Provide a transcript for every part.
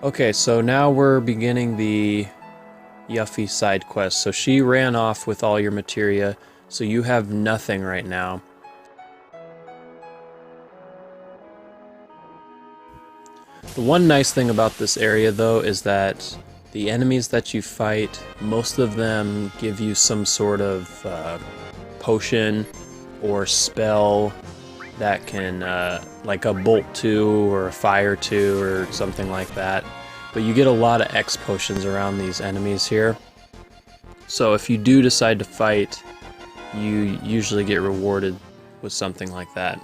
Okay, so now we're beginning the Yuffie Sidequest. So she ran off with all your materia, so you have nothing right now. The one nice thing about this area, though, is that the enemies that you fight, most of them give you some sort of potion or spell that can, like a bolt 2 or a fire 2 or something like that. But you get a lot of X potions around these enemies here. So if you do decide to fight, you usually get rewarded with something like that.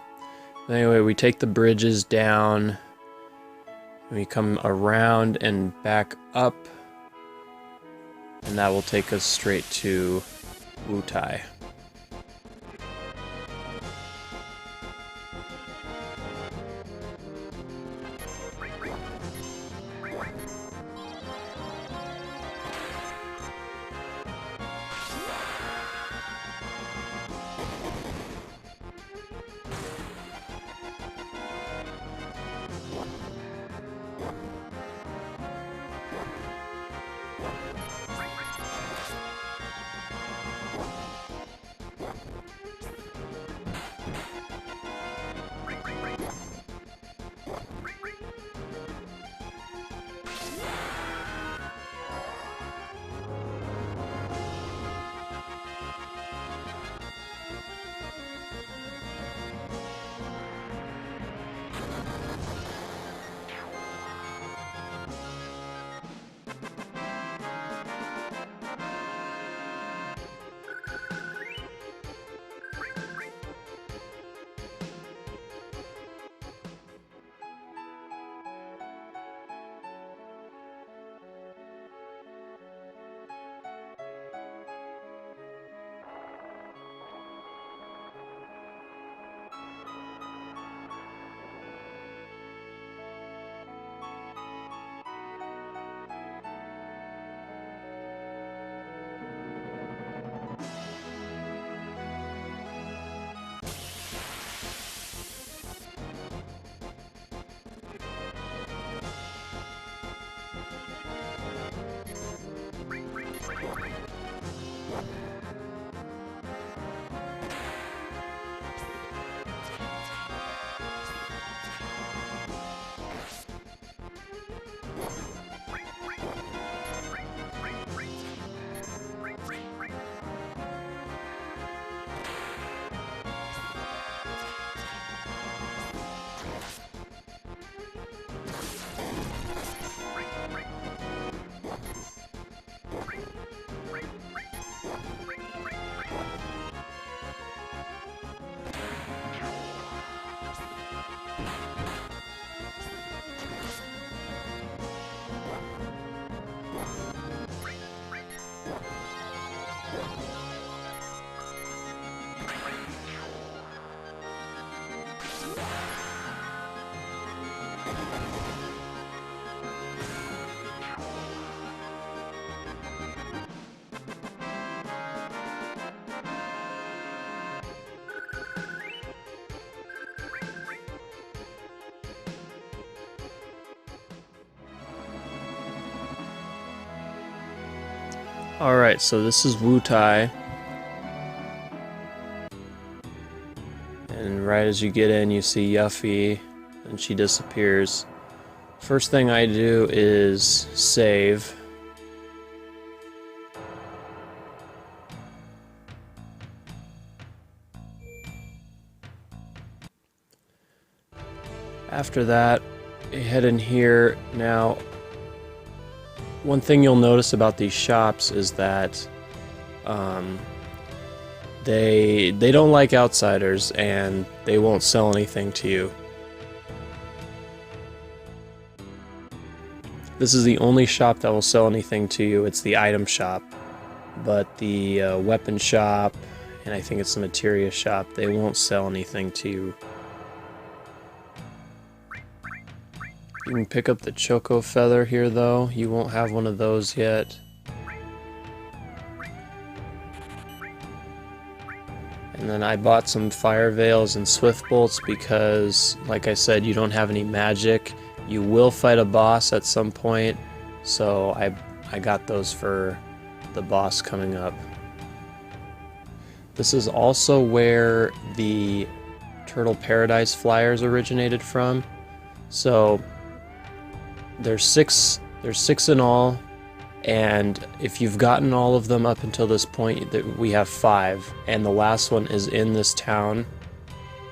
Anyway, we take the bridges down. We come around and back up, and that will take us straight to Wutai. Alright, so this is Wutai. And right as you get in, you see Yuffie, and she disappears. First thing I do is save. After that, you head in here. Now, one thing you'll notice about these shops is that they don't like outsiders, and they won't sell anything to you. This is the only shop that will sell anything to you. It's the item shop, but the weapon shop, and I think it's the materia shop, they won't sell anything to you. You can pick up the choco feather here, though. You won't have one of those yet. And then I bought some fire veils and swift bolts because, like I said, you don't have any magic. You will fight a boss at some point, so I got those for the boss coming up. This is also where the Turtle Paradise flyers originated from. So there's six in all, and if you've gotten all of them up until this point, we have 5, and the last one is in this town,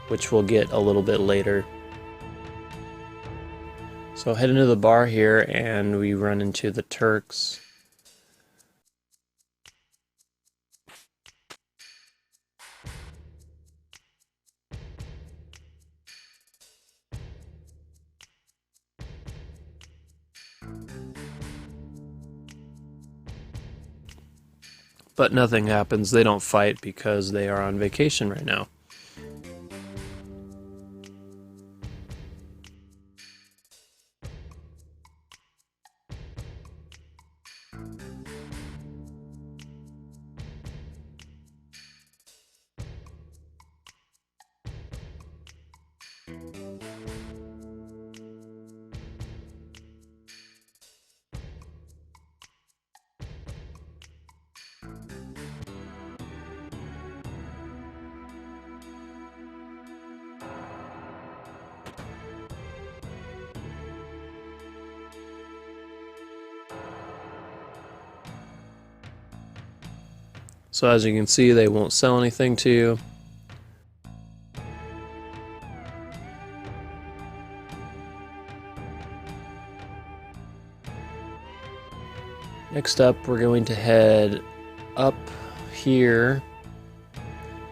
which we'll get a little bit later. So head into the bar here and we run into the Turks. But nothing happens. They don't fight because they are on vacation right now. So as you can see, they won't sell anything to you. Next up, we're going to head up here.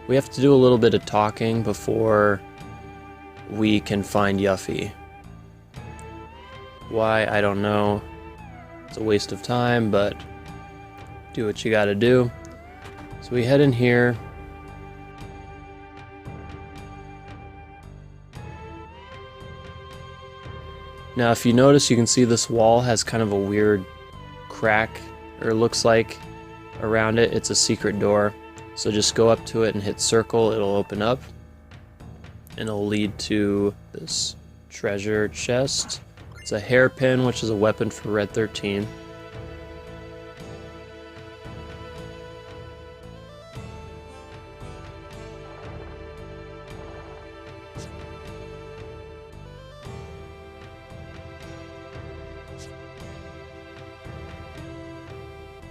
We have to do a little bit of talking before we can find Yuffie. Why, I don't know. It's a waste of time, but do what you gotta do. So we head in here. Now if you notice, you can see this wall has kind of a weird crack, or looks like, around it. It's a secret door. So just go up to it and hit circle, it'll open up. And it'll lead to this treasure chest. It's a hairpin, which is a weapon for Red 13.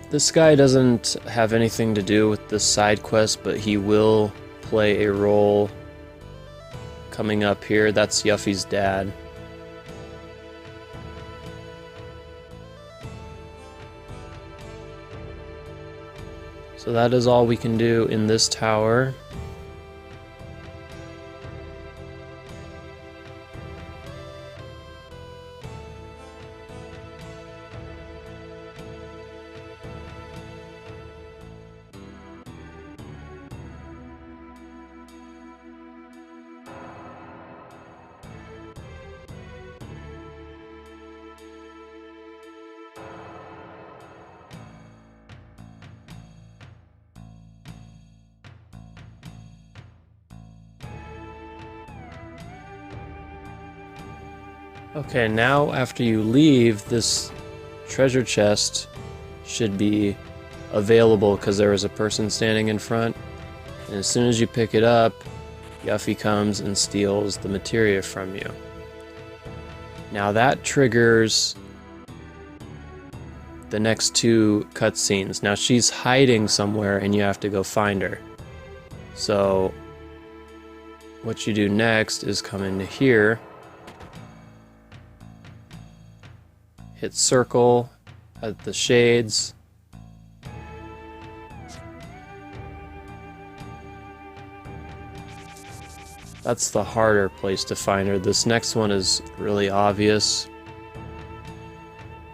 This guy doesn't have anything to do with this side quest, but he will play a role coming up here. That's Yuffie's dad. So that is all we can do in this tower. Okay, now after you leave, this treasure chest should be available because there was a person standing in front. And as soon as you pick it up, Yuffie comes and steals the materia from you. Now that triggers the next 2 cutscenes. Now she's hiding somewhere and you have to go find her. So what you do next is come into here, hit circle at the shades, that's the harder place to find her. This next one is really obvious.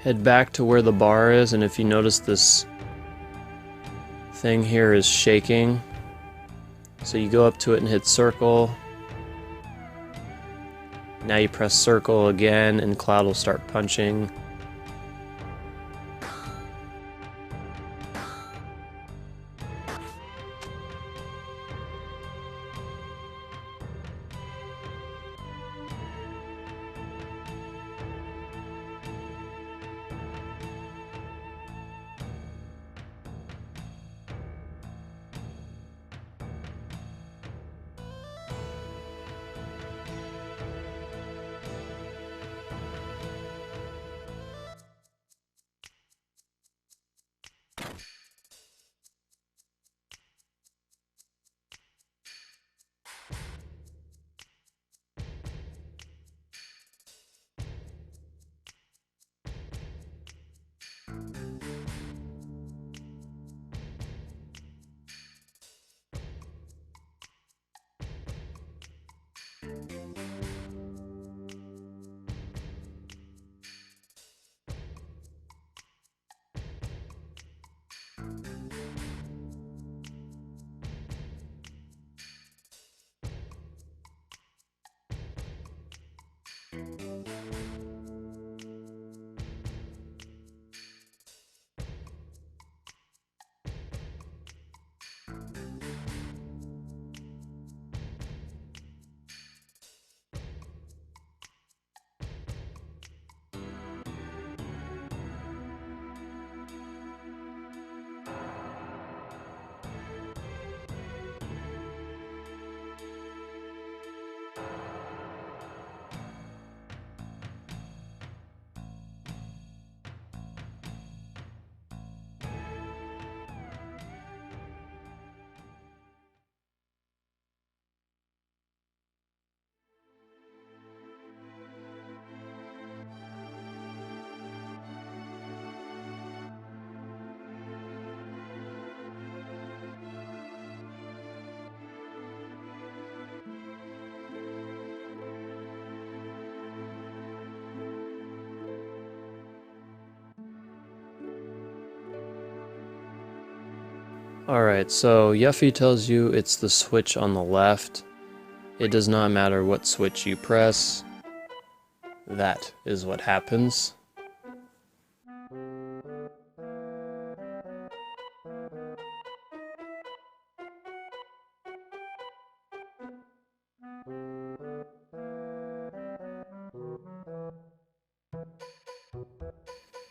Head back to where the bar is, and if you notice, this thing here is shaking. So you go up to it and hit circle. Now you press circle again and Cloud will start punching. Alright, so Yuffie tells you it's the switch on the left. It does not matter what switch you press. That is what happens.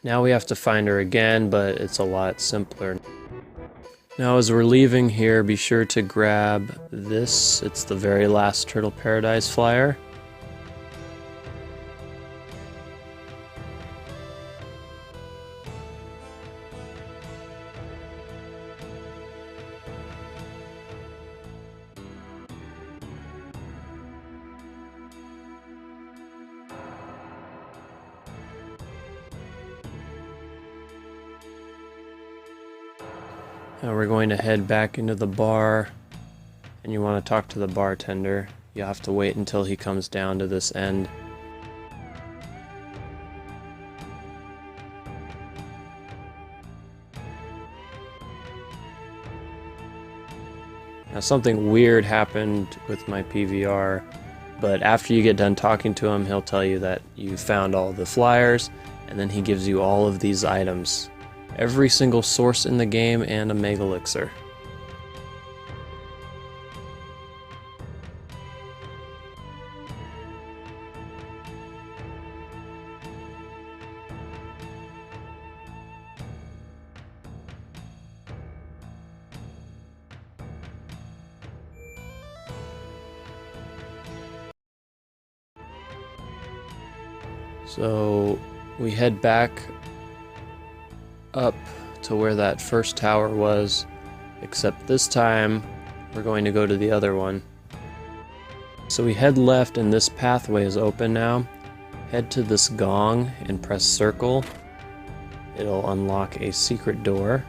Now we have to find her again, but it's a lot simpler. Now as we're leaving here, be sure to grab this. It's the very last Turtle Paradise flyer. Now we're going to head back into the bar, and you want to talk to the bartender. You have to wait until he comes down to this end. Now something weird happened with my PVR, but after you get done talking to him, he'll tell you that you found all the flyers, and then he gives you all of these items. Every single source in the game and a Mega Elixir. So we head back up to where that first tower was, except this time we're going to go to the other one. So we head left and this pathway is open now. Head to this gong and press circle. It'll unlock a secret door.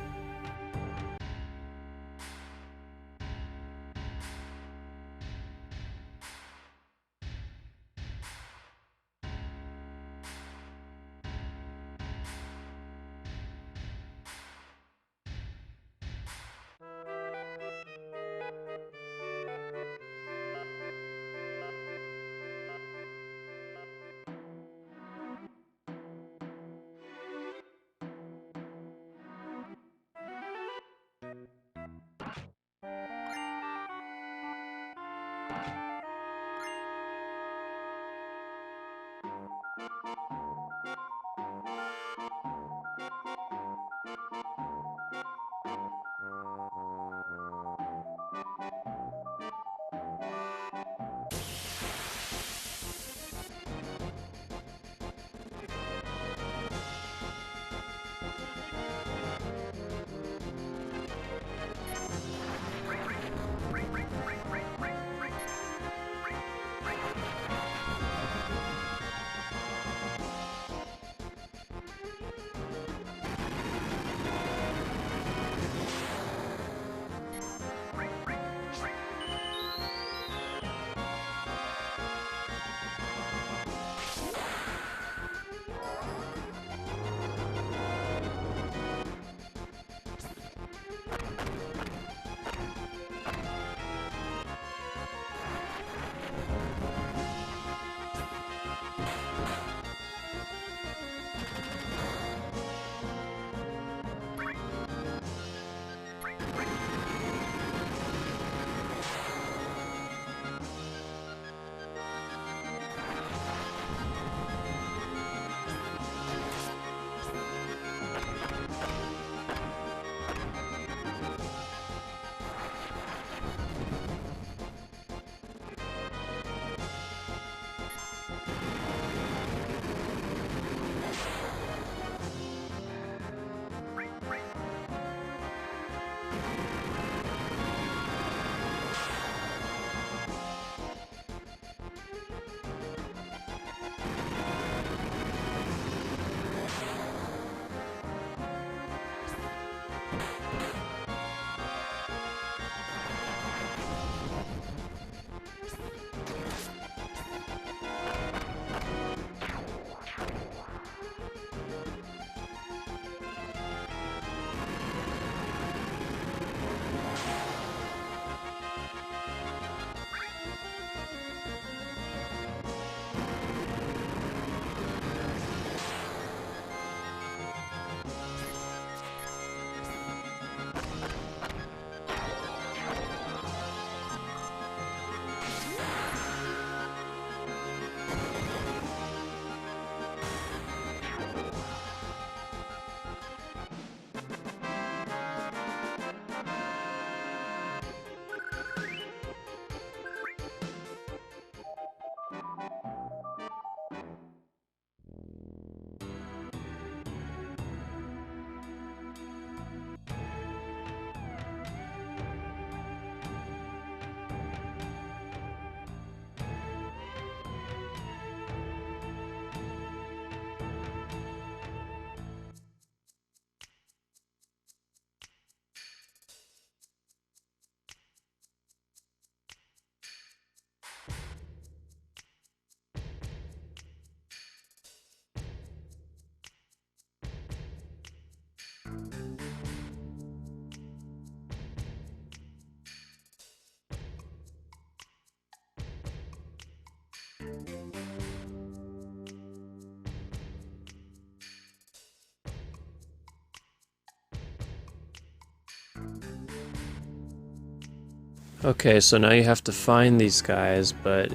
Okay, so now you have to find these guys, but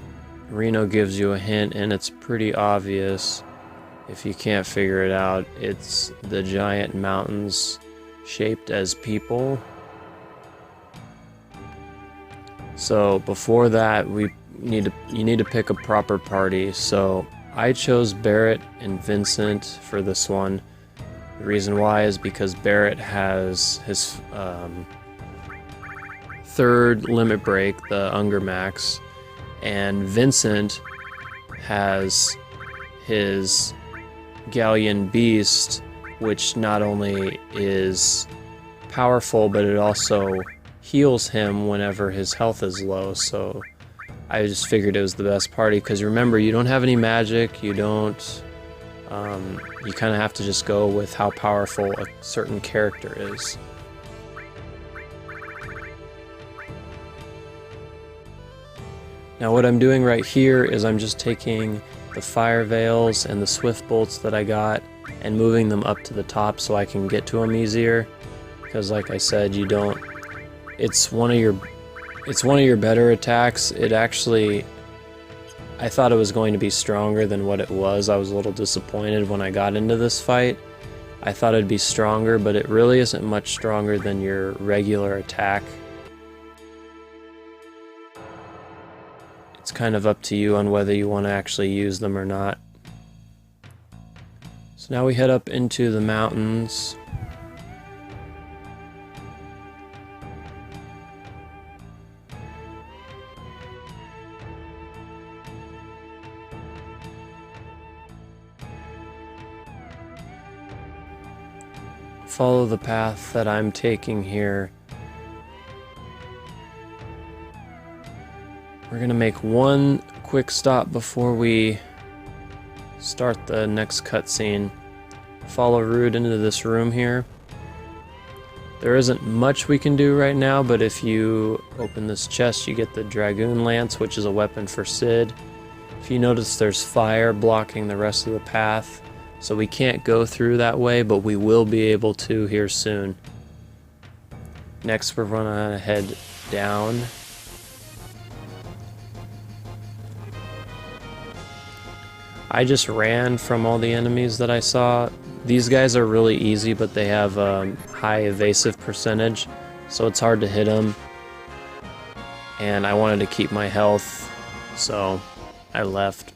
Reno gives you a hint, and it's pretty obvious if you can't figure it out. It's the giant mountains shaped as people. So before that, you need to pick a proper party. So I chose Barrett and Vincent for this one. The reason why is because Barrett has his third limit break, the Unger Max, and Vincent has his Galleon Beast, which not only is powerful, but it also heals him whenever his health is low. So I just figured it was the best party, because remember, you don't have any magic, you don't, you kind of have to just go with how powerful a certain character is. Now what I'm doing right here is I'm just taking the fire veils and the swift bolts that I got and moving them up to the top so I can get to them easier, because like I said, you don't, it's one of your better attacks. It actually, I thought it was going to be stronger than what it was. I was a little disappointed when I got into this fight. I thought it'd be stronger, but it really isn't much stronger than your regular attack. It's kind of up to you on whether you want to actually use them or not. So now we head up into the mountains. Follow the path that I'm taking here. We're gonna make one quick stop before we start the next cutscene. Follow Rude into this room here. There isn't much we can do right now, but if you open this chest, you get the Dragoon Lance, which is a weapon for Sid. If you notice, there's fire blocking the rest of the path, so we can't go through that way, but we will be able to here soon. Next, we're gonna head down. I just ran from all the enemies that I saw. These guys are really easy, but they have a high evasive percentage, so it's hard to hit them. And I wanted to keep my health, so I left.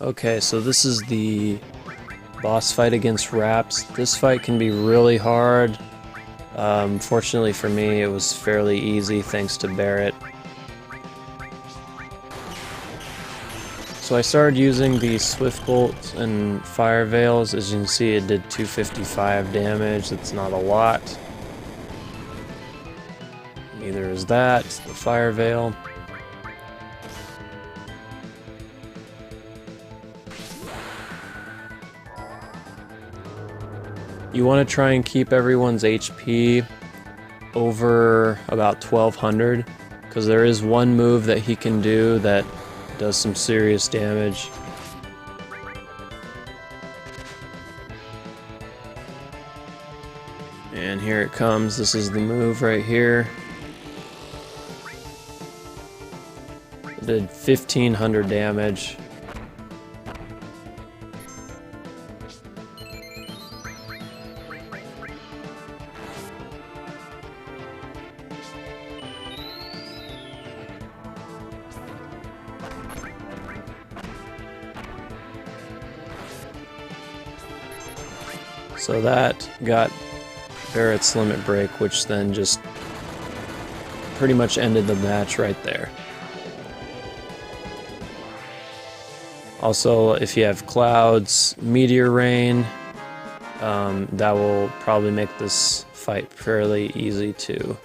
Okay, so this is the boss fight against Raps. This fight can be really hard. Fortunately for me, it was fairly easy thanks to Barrett. So I started using the Swift Bolts and Fire Veils. As you can see, it did 255 damage. That's not a lot. Neither there's that, the fire veil. You want to try and keep everyone's HP over about 1200, because there is one move that he can do that does some serious damage. And here it comes. This is the move right here. It did 1500 damage. So that got Barrett's limit break, which then just pretty much ended the match right there. Also, if you have clouds, meteor rain, that will probably make this fight fairly easy too.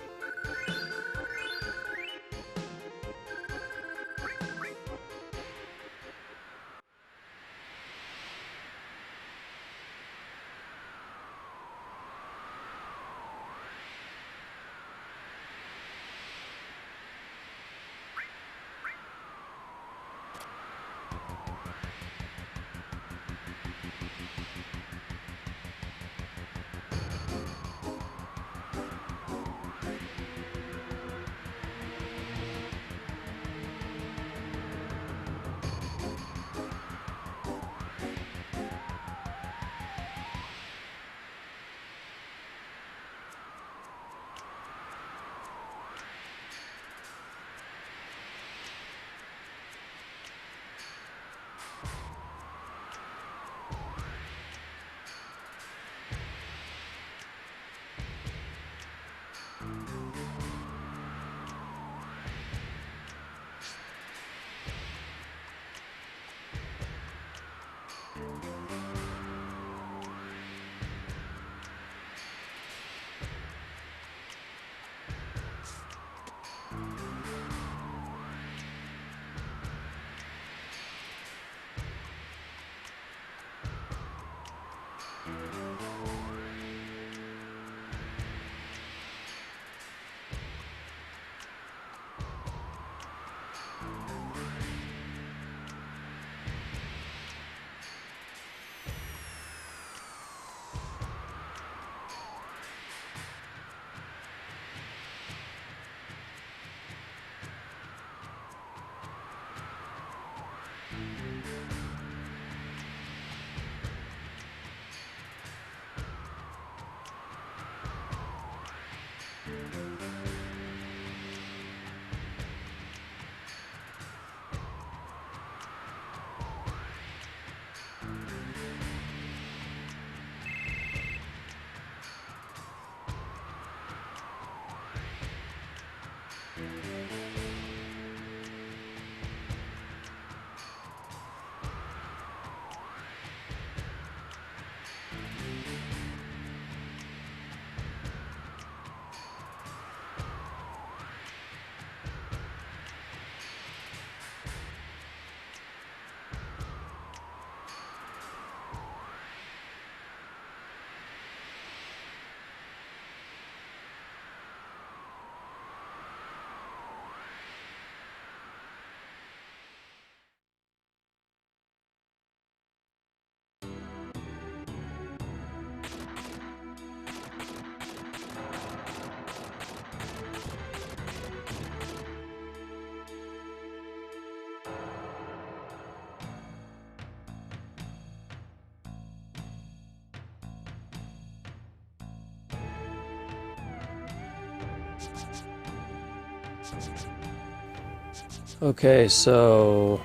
Okay, so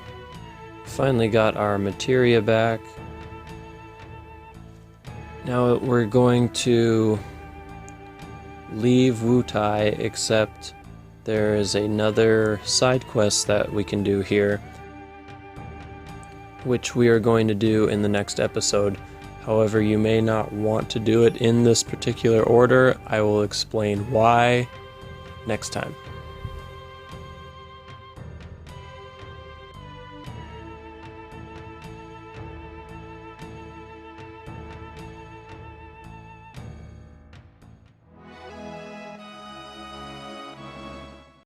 finally got our materia back. Now we're going to leave Wutai, except there is another side quest that we can do here, which we are going to do in the next episode. However, you may not want to do it in this particular order. I will explain why next time.